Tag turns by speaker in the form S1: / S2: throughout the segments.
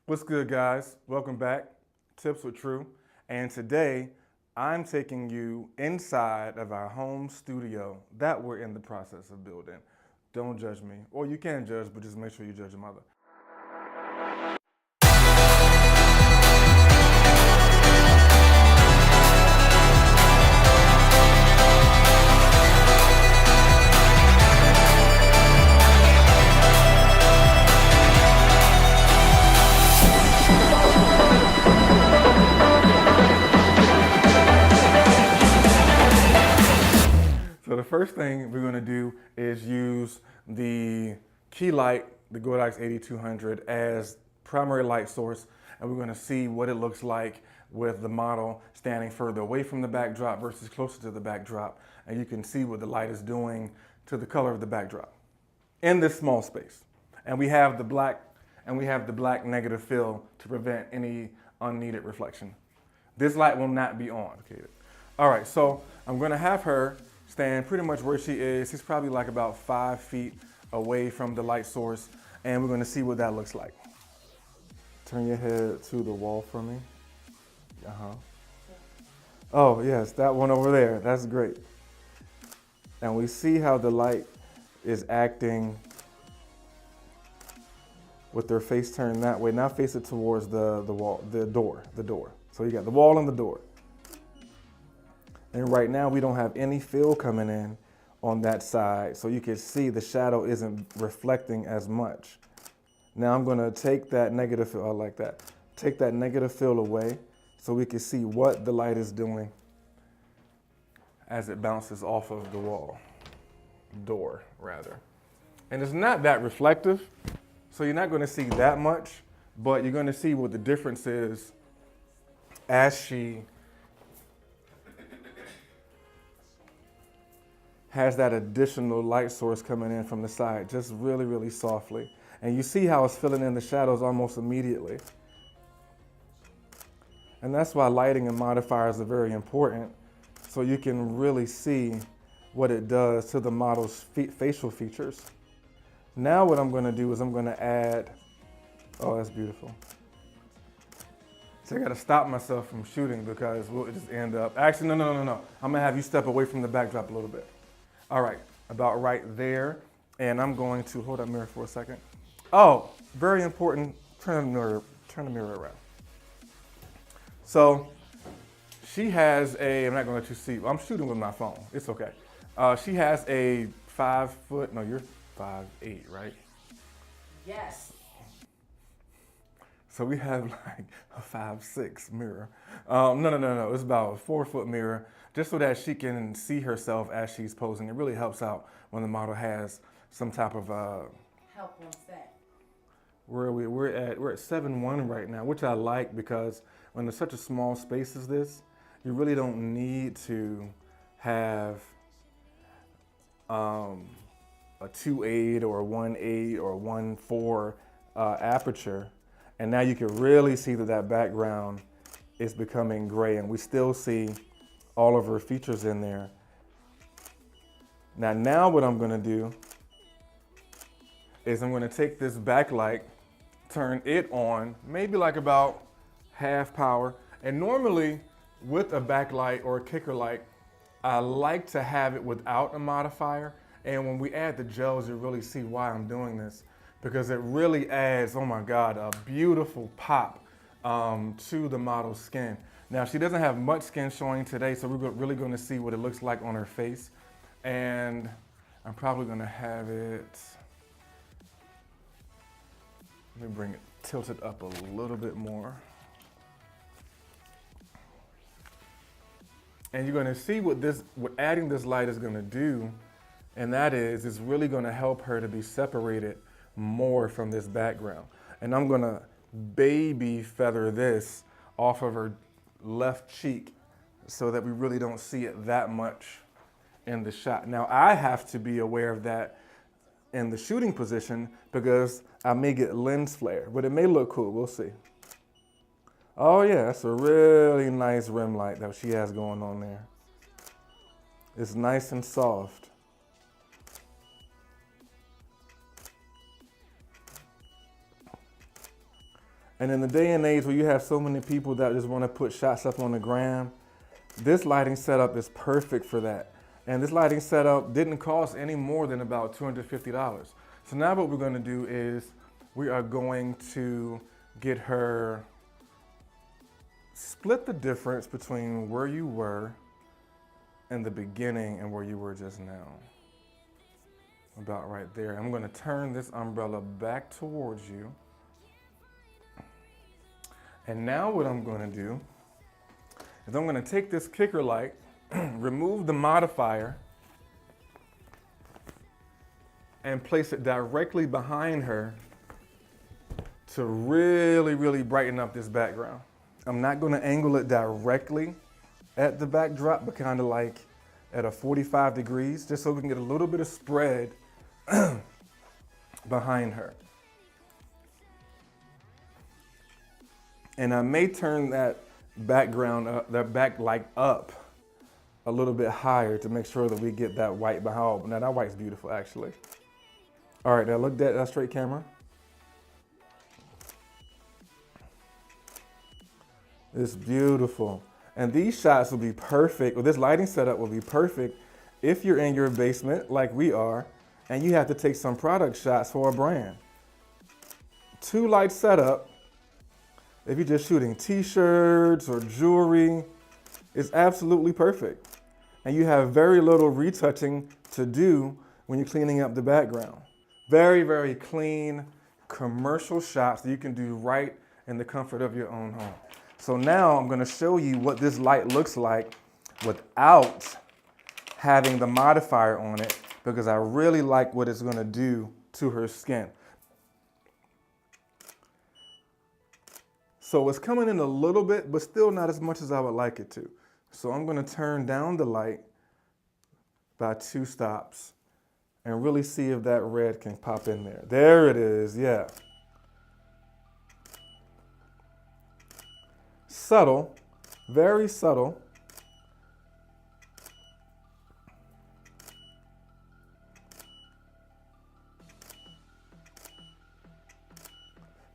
S1: What's good, guys? Welcome back. Tips with True. And today, I'm taking you inside of our home studio that we're in the process of building. Don't judge me. Or you can judge, but just make sure you judge your mother. So the first thing we're gonna do is use the key light, the Godox 8200, as primary light source, and we're gonna see what it looks like with the model standing further away from the backdrop versus closer to the backdrop. And you can see what the light is doing to the color of the backdrop in this small space. And we have the black negative fill to prevent any unneeded reflection. This light will not be on. Okay. All right, so I'm gonna have her stand pretty much where she is. She's probably like about 5 feet away from the light source, and we're gonna see what that looks like. Turn your head to the wall for me. Oh yes, that one over there, that's great. And we see how the light is acting with their face turned that way. Now face it towards the wall, the door. So you got the wall and the door. And right now we don't have any fill coming in on that side, so you can see the shadow isn't reflecting as much. Now I'm gonna take that negative fill, I like that. Take that negative fill away so we can see what the light is doing as it bounces off of the wall, door rather. And it's not that reflective, so you're not gonna see that much, but you're gonna see what the difference is as she has that additional light source coming in from the side, just really, really softly. And you see how it's filling in the shadows almost immediately. And that's why lighting and modifiers are very important, so you can really see what it does to the model's facial features. Now what I'm gonna do is I'm gonna add, oh, that's beautiful. So I gotta stop myself from shooting because we'll just end up, actually, no. I'm gonna have you step away from the backdrop a little bit. All right, about right there. And I'm going to hold that mirror for a second. Oh, very important, turn the mirror around. So she has I'm not gonna let you see, I'm shooting with my phone, it's okay. She has a 5 foot, no, you're 5'8", right?
S2: Yes.
S1: So we have like a 5'6" mirror. No, it's about a 4 foot mirror, just so that she can see herself as she's posing. It really helps out when the model has some type of
S2: help on set.
S1: Where are we? We're at 7'1" right now, which I like because when there's such a small space as this, you really don't need to have a 2.8 or a 1.8 or 1.4 aperture. And now you can really see that background is becoming gray, and we still see all of her features in there. Now what I'm gonna do is I'm gonna take this backlight, turn it on, maybe like about half power. And normally with a backlight or a kicker light, I like to have it without a modifier. And when we add the gels, you really see why I'm doing this, because it really adds, oh my God, a beautiful pop to the model's skin. Now, she doesn't have much skin showing today, so we're really gonna see what it looks like on her face. And I'm probably gonna have it, let me bring it tilted up a little bit more. And you're gonna see what adding this light is gonna do, and that is, it's really gonna help her to be separated more from this background. And I'm gonna baby feather this off of her left cheek so that we really don't see it that much in the shot. Now I have to be aware of that in the shooting position because I may get lens flare, but it may look cool, we'll see. Oh yeah, that's a really nice rim light that she has going on there. It's nice and soft. And in the day and age where you have so many people that just want to put shots up on the gram, this lighting setup is perfect for that. And this lighting setup didn't cost any more than about $250. So now what we're going to do is we are going to get her, split the difference between where you were in the beginning and where you were just now. About right there. I'm going to turn this umbrella back towards you. And now what I'm going to do is I'm going to take this kicker light, remove the modifier, and place it directly behind her to really, really brighten up this background. I'm not going to angle it directly at the backdrop, but kind of like at a 45 degrees, just so we can get a little bit of spread behind her. And I may turn that background, that backlight up a little bit higher to make sure that we get that white behind. Now that white's beautiful, actually. All right, now look at that straight camera. It's beautiful. And these shots will be perfect, or this lighting setup will be perfect if you're in your basement like we are, and you have to take some product shots for a brand. 2 light setup, if you're just shooting t-shirts or jewelry, it's absolutely perfect. And you have very little retouching to do when you're cleaning up the background. Very, very clean commercial shots that you can do right in the comfort of your own home. So now I'm going to show you what this light looks like without having the modifier on it, because I really like what it's going to do to her skin. So it's coming in a little bit, but still not as much as I would like it to. So I'm going to turn down the light by 2 stops and really see if that red can pop in there. There it is, yeah. Subtle, very subtle.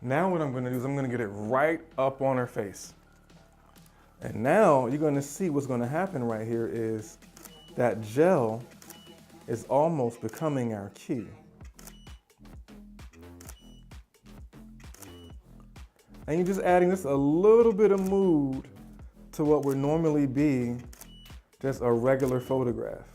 S1: Now what I'm going to do is I'm going to get it right up on her face. And now you're going to see what's going to happen right here is that gel is almost becoming our key. And you're just adding just a little bit of mood to what would normally be just a regular photograph.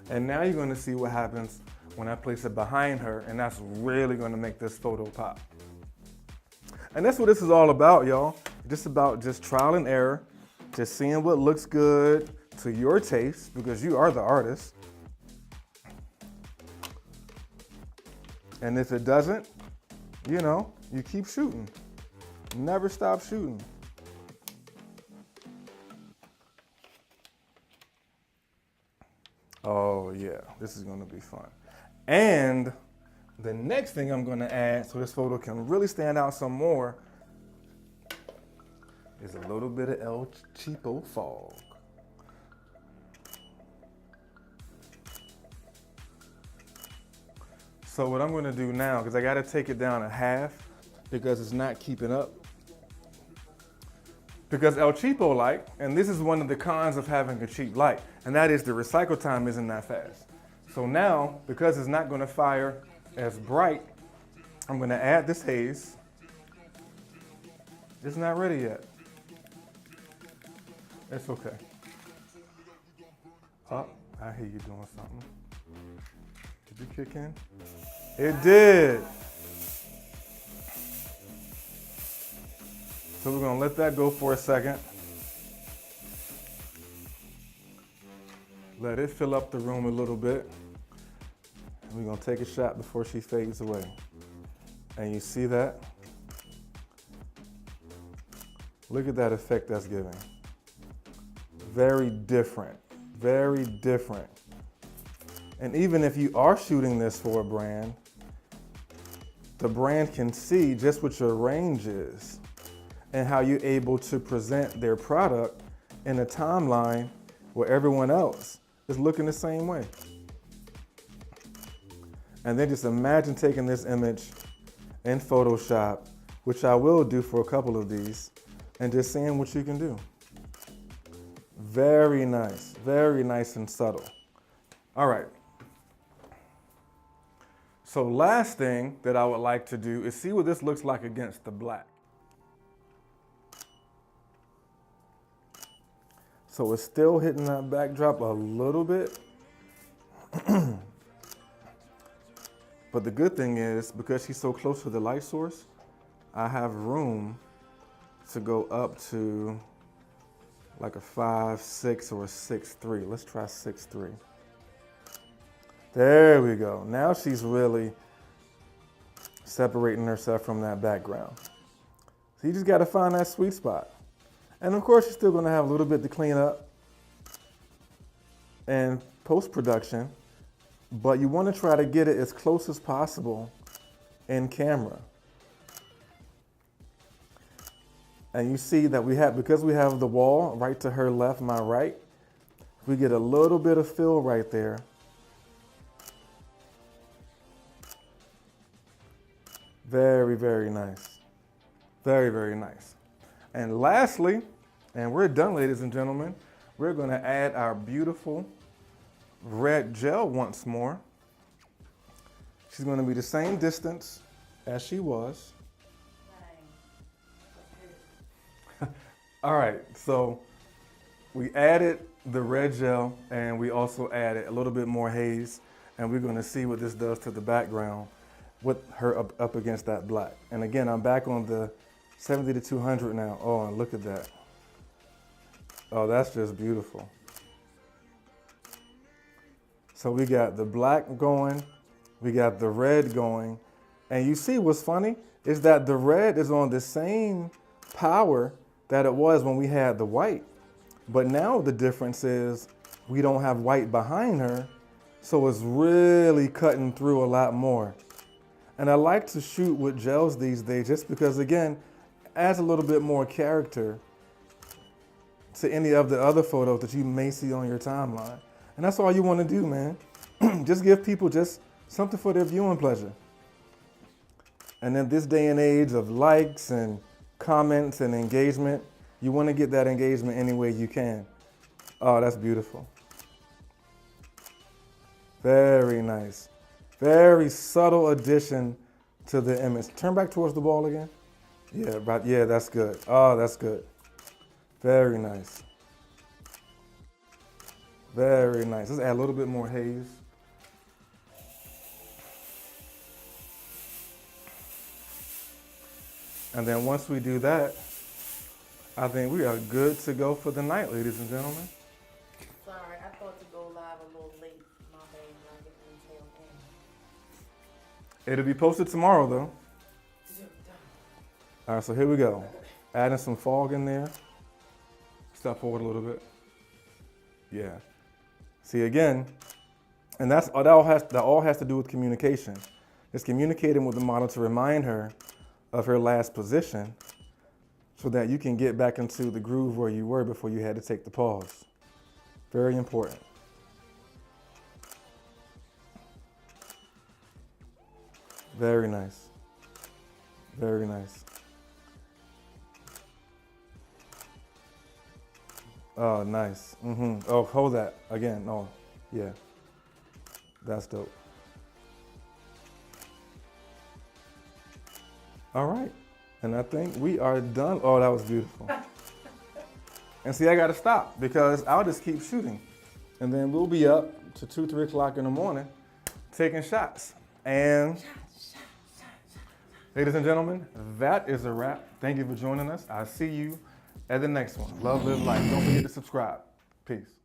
S1: And now you're going to see what happens when I place it behind her, and that's really going to make this photo pop. And that's what this is all about, y'all. Just about just trial and error, just seeing what looks good to your taste, because you are the artist. And if it doesn't, you know, you keep shooting. Never stop shooting. Oh yeah, this is gonna be fun. And the next thing I'm gonna add so this photo can really stand out some more is a little bit of El Cheapo fog. So what I'm gonna do now, because I gotta take it down a half because it's not keeping up. Because El Cheapo light, and this is one of the cons of having a cheap light, and that is the recycle time isn't that fast. So now, because it's not gonna fire as bright, I'm gonna add this haze. It's not ready yet. It's okay. Oh, I hear you doing something. Did you kick in? It did. So we're gonna let that go for a second. Let it fill up the room a little bit. And we're gonna take a shot before she fades away. And you see that? Look at that effect that's giving. Very different, very different. And even if you are shooting this for a brand, the brand can see just what your range is and how you're able to present their product in a timeline where everyone else is looking the same way. And then just imagine taking this image in Photoshop, which I will do for a couple of these, and just seeing what you can do. Very nice and subtle. All right. So last thing that I would like to do is see what this looks like against the black. So it's still hitting that backdrop a little bit. But the good thing is, because she's so close to the light source, I have room to go up to like a 5.6 or a 6.3. Let's try 6.3. There we go. Now she's really separating herself from that background. So you just got to find that sweet spot. And of course, you're still going to have a little bit to clean up and post-production, but you want to try to get it as close as possible in camera. And you see that because we have the wall right to her left, my right, we get a little bit of fill right there. Very nice. Very nice. And lastly, and we're done, ladies and gentlemen, we're going to add our beautiful red gel once more. She's going to be the same distance as she was. All right, so we added the red gel and we also added a little bit more haze, and we're going to see what this does to the background with her up against that black. And again, I'm back on the 70 to 200 now. Oh, and look at that. Oh, that's just beautiful. So we got the black going, we got the red going, and you see what's funny is that the red is on the same power that it was when we had the white. But now the difference is we don't have white behind her, so it's really cutting through a lot more. And I like to shoot with gels these days just because, again, adds a little bit more character to any of the other photos that you may see on your timeline. And that's all you want to do, man. Just give people just something for their viewing pleasure. And in this day and age of likes and comments and engagement, you want to get that engagement any way you can. Oh, that's beautiful. Very nice. Very subtle addition to the image. Turn back towards the ball again. Yeah, right. Yeah, that's good. Oh, that's good. Very nice. Very nice. Let's add a little bit more haze. And then once we do that, I think we are good to go for the night, ladies and gentlemen.
S2: Sorry, I thought to go live a little late. My bad, not getting the tail end.
S1: It'll be posted tomorrow, though. All right, so here we go. Adding some fog in there. Step forward a little bit. Yeah. See, again, and that all has to do with communication. It's communicating with the model to remind her of her last position so that you can get back into the groove where you were before you had to take the pause. Very important. Very nice. Very nice. Oh, nice. Oh, hold that again. Oh, yeah. That's dope. All right. And I think we are done. Oh, that was beautiful. And see, I got to stop because I'll just keep shooting. And then we'll be up to 2, 3 o'clock in the morning taking shots. And ladies and gentlemen, that is a wrap. Thank you for joining us. I'll see you at the next one. Love, live, life. Don't forget to subscribe. Peace.